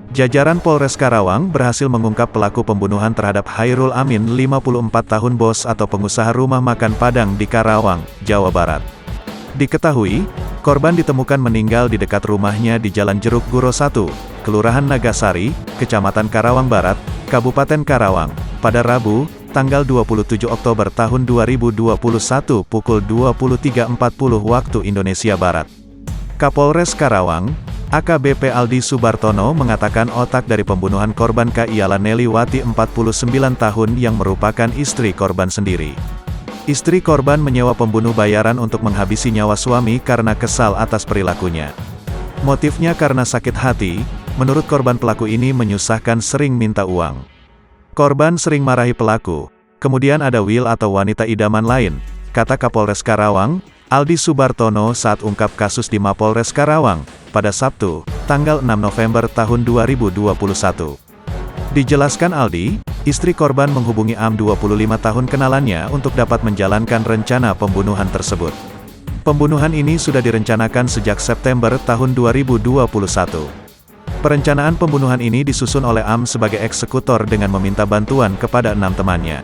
Jajaran Polres Karawang berhasil mengungkap pelaku pembunuhan terhadap Hairul Amin 54 tahun bos atau pengusaha rumah makan Padang di Karawang, Jawa Barat. Diketahui, korban ditemukan meninggal di dekat rumahnya di Jalan Jeruk Guro 1, Kelurahan Nagasari, Kecamatan Karawang Barat, Kabupaten Karawang, pada Rabu, tanggal 27 Oktober tahun 2021 pukul 23.40 waktu Indonesia Barat. Kapolres Karawang, AKBP Aldi Subartono mengatakan otak dari pembunuhan korban ialah Nelly Wati 49 tahun yang merupakan istri korban sendiri. Istri korban menyewa pembunuh bayaran untuk menghabisi nyawa suami karena kesal atas perilakunya. Motifnya karena sakit hati, menurut korban pelaku ini menyusahkan sering minta uang. Korban sering marahi pelaku, kemudian ada Will atau wanita idaman lain, kata Kapolres Karawang, Aldi Subartono saat ungkap kasus di Mapolres Karawang, pada Sabtu, tanggal 6 November tahun 2021. Dijelaskan Aldi, istri korban menghubungi Am 25 tahun kenalannya untuk dapat menjalankan rencana pembunuhan tersebut. Pembunuhan ini sudah direncanakan sejak September tahun 2021. Perencanaan pembunuhan ini disusun oleh Am sebagai eksekutor dengan meminta bantuan kepada 6 temannya.